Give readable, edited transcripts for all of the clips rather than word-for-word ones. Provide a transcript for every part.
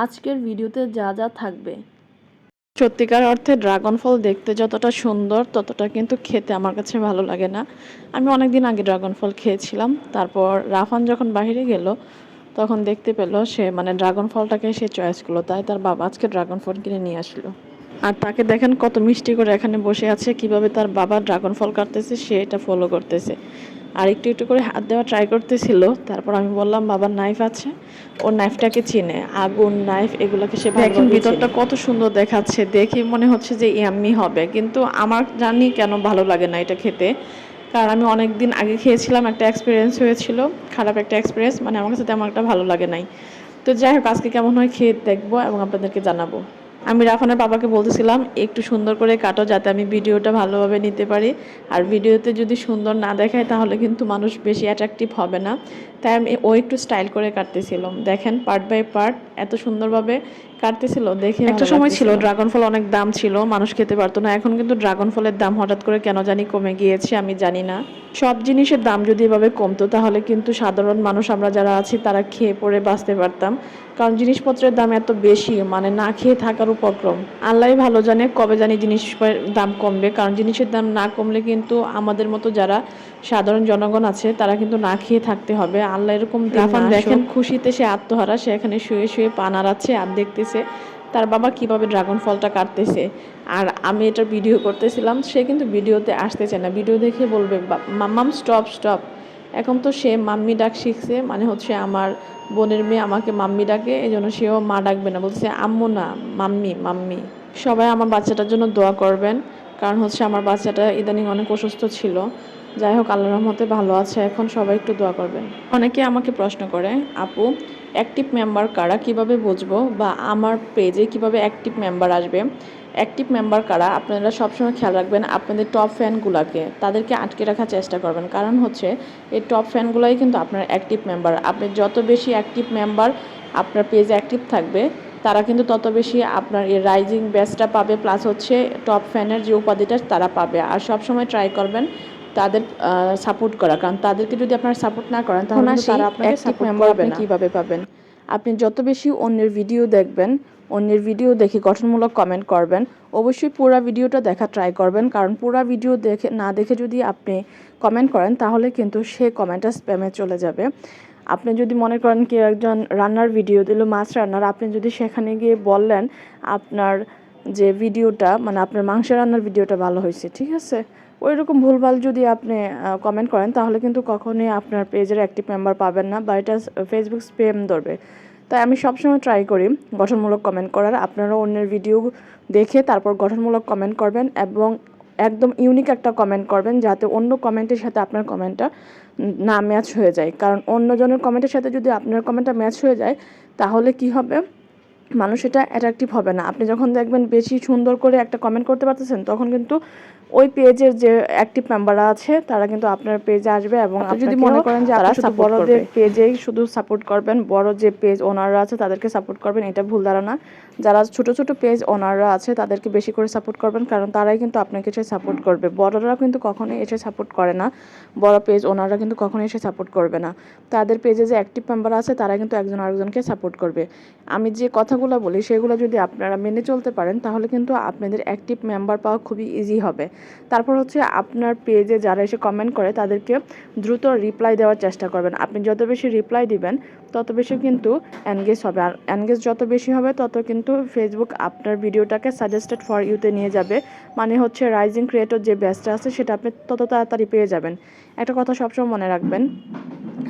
আজকের ভিডিওতে যা যা থাকবে। সত্যিকার অর্থে ড্রাগন ফল দেখতে যতটা সুন্দর ততটা কিন্তু খেতে আমার কাছে ভালো লাগে না। আমি অনেকদিন আগে ড্রাগন ফল খেয়েছিলাম, তারপর রাফান যখন বাইরে গেল তখন দেখতে পেল সে ড্রাগন ফলটাকে সে চয়েস করলো, তাই তার বাবা আজকে ড্রাগন ফল কিনে নিয়ে আসলো। আর তাকে দেখেন কত মিষ্টি করে এখানে বসে আছে, কিভাবে তার বাবা ড্রাগন ফল কাটতেছে সে এটা ফলো করতেছে আর একটু একটু করে হাত দেওয়া ট্রাই করতেছিল। তারপর আমি বললাম বাবার নাইফ আছে, ওর নাইফটাকে চিনে, আগুন নাইফ এগুলোকে সে দেখেন ভিতরটা কত সুন্দর দেখাচ্ছে, দেখে মনে হচ্ছে যে ইয়াম্মি হবে, কিন্তু আমার জানি কেন ভালো লাগে না এটা খেতে। কারণ আমি অনেক দিন আগে খেয়েছিলাম, একটা এক্সপিরিয়েন্স হয়েছিল, খারাপ একটা এক্সপিরিয়েন্স, আমার কাছে তেমন একটা ভালো লাগে নাই। তো যাই হোক, আজকে কেমন হয় খেয়ে দেখবো এবং আপনাদেরকে জানাবো। আমি রাফানের বাবাকে বলতেছিলাম একটু সুন্দর করে কাটো যাতে আমি ভিডিওটা ভালোভাবে নিতে পারি, আর ভিডিওতে যদি সুন্দর না দেখায় তাহলে কিন্তু মানুষ বেশি অ্যাট্রাকটিভ হবে না। তাই আমি একটু স্টাইল করে কাটতেছিলাম, দেখেন পার্ট বাই পার্ট এত সুন্দরভাবে কাটতেছিল, দেখে একটা সময় ছিল ড্রাগন ফল অনেক দাম ছিল, মানুষ খেতে পারতো না। এখন কিন্তু ড্রাগন ফলের দাম হঠাৎ করে কেন জানি কমে গিয়েছে, আমি জানি না। সব জিনিসের দাম যদি এভাবে কমতো তাহলে কিন্তু সাধারণ মানুষ আমরা যারা আছি তারা খেয়ে পরে বাঁচতে পারতাম। কারণ জিনিসপত্রের দাম এত বেশি, না খেয়ে থাকার উপক্রম। আল্লাহই ভালো জানে কবে জানি জিনিসের দাম কমবে, কারণ জিনিসের দাম না কমলে কিন্তু আমাদের মতো যারা সাধারণ জনগণ আছে তারা কিন্তু না খেয়ে থাকতে হবে। আল্লাহ এরকম রাফান দেখেন খুশিতে সে আত্মহারা, সে এখানে শুয়ে শুয়ে পা নাড়াচ্ছে আর দেখতেছে তার বাবা কিভাবে ড্রাগন ফলটা কাটতেছে। আর আমি এটার ভিডিও করতেছিলাম, সে কিন্তু ভিডিওতে আসতেছে না, ভিডিও দেখে বলবে মাম্মাম স্টপ স্টপ। এখন তো সে মাম্মি ডাক শিখছে, হচ্ছে আমার বোনের মেয়ে আমাকে মাম্মি ডাকে, এই জন্য সেও মা ডাকবে না, বলছে আম্মু না মাম্মি মাম্মি। সবাই আমার বাচ্চাটার জন্য দোয়া করবেন, কারণ হচ্ছে আমার বাচ্চাটা ইদানিং অনেক অসুস্থ ছিল। যাই হোক, আল্লাহর রহমতে ভালো আছে এখন, সবাই একটু দোয়া করবেন। অনেকে আমাকে প্রশ্ন করে, আপু অ্যাক্টিভ মেম্বার কারা, কিভাবে বুঝবো, বা আমার পেজে কিভাবে অ্যাক্টিভ মেম্বার আসবে। অ্যাক্টিভ মেম্বার কারা আপনারা সবসময় খেয়াল রাখবেন, আপনাদের টপ ফ্যানগুলোকে তাদেরকে আটকে রাখার চেষ্টা করবেন, কারণ হচ্ছে এই টপ ফ্যানগুলোই কিন্তু আপনার অ্যাক্টিভ মেম্বার। আপনি যত বেশি অ্যাক্টিভ মেম্বার আপনার পেজে অ্যাক্টিভ থাকবে তারা কিন্তু তত বেশি আপনার এই রাইজিং ব্যাচটা পাবে, প্লাস হচ্ছে টপ ফ্যানের যে উপাধিটা তারা পাবে। আর সবসময় ট্রাই করবেন তাদের সাপোর্ট করা, কারণ তাদেরকে যদি আপনারা সাপোর্ট না করেন তাহলে তারা আপনাকে সাপোর্ট করবে না। কীভাবে পাবেন, আপনি যত বেশি অন্যের ভিডিও দেখবেন, অন্যের ভিডিও দেখে গঠনমূলক কমেন্ট করবেন, অবশ্যই পুরো ভিডিওটা দেখা ট্রাই করবেন, কারণ পুরো ভিডিও দেখে যদি আপনি কমেন্ট করেন তাহলে কিন্তু সে কমেন্টটা স্প্যামে চলে যাবে। আপনি যদি মনে করেন কেউ একজন রান্নার ভিডিও দিল, মাছ রান্নার, আপনি যদি সেখানে গিয়ে বললেন আপনার যে ভিডিওটা আপনার মাংস রান্নার ভিডিওটা ভালো হয়েছে, ঠিক আছে, ওই রকম ভুলভাল যদি আপনি কমেন্ট করেন তাহলে কিন্তু কখনোই আপনার পেজের অ্যাক্টিভ মেম্বার পাবেন না, বা এটা ফেসবুক স্প্যাম ধরবে। তাই আমি সবসময় ট্রাই করি গঠনমূলক কমেন্ট করার। আপনারা অন্যের ভিডিও দেখে তারপর গঠনমূলক কমেন্ট করবেন এবং একদম ইউনিক একটা কমেন্ট করবেন, যাতে অন্য কমেন্টের সাথে আপনার কমেন্টটা না ম্যাচ হয়ে যায়। কারণ অন্যজনের কমেন্টের সাথে যদি আপনার কমেন্টটা ম্যাচ হয়ে যায় তাহলে কি হবে, মানুষ এটা অ্যাট্রাকটিভ হবে না। আপনি যখন দেখবেন বেশি সুন্দর করে একটা কমেন্ট করতে পারতেছেন তখন কিন্তু ওই পেজের যে অ্যাক্টিভ মেম্বাররা আছে তারা কিন্তু আপনার পেজে আসবে, এবং আপনি যদি মনে করেন যে তারা শুধু বড়দের পেজেই শুধু সাপোর্ট করবেন, বড় যে পেজ ওনাররা আছে তাদেরকে সাপোর্ট করবেন, এটা ভুল ধারণা। যারা ছোট ছোট পেজ ওনাররা আছে তাদেরকে বেশি করে সাপোর্ট করবেন, কারণ তারাই কিন্তু আপনাকে এসে সাপোর্ট করবে, বড়রা কিন্তু কখনোই এসে সাপোর্ট করে না। বড় পেজ ওনাররা কিন্তু কখনোই এসে সাপোর্ট করবে না। তাদের পেজে যে অ্যাক্টিভ মেম্বার আছে তারা কিন্তু একজন আরেকজনকে সাপোর্ট করবে। আমি যে কথাগুলো বলি সেগুলো যদি আপনারা মেনে চলতে পারেন তাহলে কিন্তু আপনাদের অ্যাক্টিভ মেম্বার পাওয়া খুবই ইজি হবে। তারপর হচ্ছে আপনার পেজে যারা এসে কমেন্ট করে তাদেরকে দ্রুত রিপ্লাই দেওয়ার চেষ্টা করবেন। আপনি যত বেশি রিপ্লাই দিবেন তত বেশি কিন্তু এনগেজ হবে, আর এনগেজ যত বেশি হবে তত কিন্তু ফেসবুক আপনার ভিডিওটাকে সাজেস্টেড ফর ইউতে নিয়ে যাবে, হচ্ছে রাইজিং ক্রিয়েটর যে ব্যাচটা আছে সেটা আপনি তত তাড়াতাড়ি পেয়ে যাবেন। একটা কথা সবসময় মনে রাখবেন,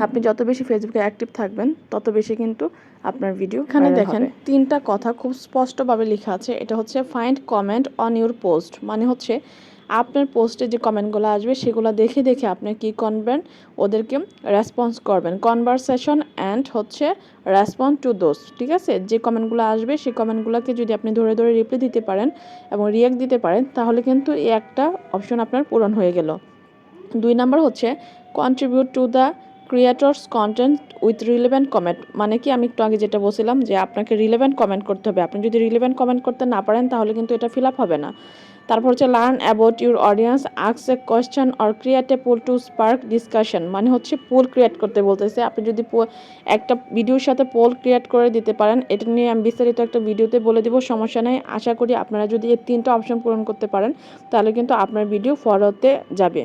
আপনি যত বেশি ফেসবুকে অ্যাক্টিভ থাকবেন তত বেশি কিন্তু আপনার ভিডিও এখানে দেখেন তিনটা কথা খুব স্পষ্টভাবে লেখা আছে, এটা হচ্ছে find comment on your post, হচ্ছে আপনার পোস্টে যে কমেন্টগুলো আসবে সেগুলো দেখে দেখে আপনি কী করবেন, ওদেরকে রেসপন্স করবেন, কনভারসেশন অ্যান্ড হচ্ছে রেসপন্ড টু দোজ, ঠিক আছে। যে কমেন্টগুলো আসবে সেই কমেন্টগুলোকে যদি আপনি ধরে ধরে রিপ্লাই দিতে পারেন এবং রিয়াক্ট দিতে পারেন তাহলে কিন্তু এই একটা অপশন আপনার পূরণ হয়ে গেল। 2 নাম্বার হচ্ছে contribute to the creators content with relevant comment, কি আমি একটু আগে যেটা বলছিলাম যে আপনাকে রিলেভেন্ট কমেন্ট করতে হবে। আপনি যদি রিলেভেন্ট কমেন্ট করতে না পারেন তাহলে কিন্তু এটা ফিল আপ হবে না। তারপর হচ্ছে learn about your audience, ask a question or create a poll to spark discussion. মানে হচ্ছে পোল ক্রিয়েট করতে বলতেছে। আপনি যদি একটা ভিডিওর সাথে পোল ক্রিয়েট করে দিতে পারেন, এটা নিয়ে আমি বিস্তারিত একটা ভিডিওতে বলে দিব, সমস্যা নেই। আশা করি আপনারা যদি এই 3টা অপশন পূরণ করতে পারেন তাহলে কিন্তু আপনার ভিডিও ফলোতে যাবে।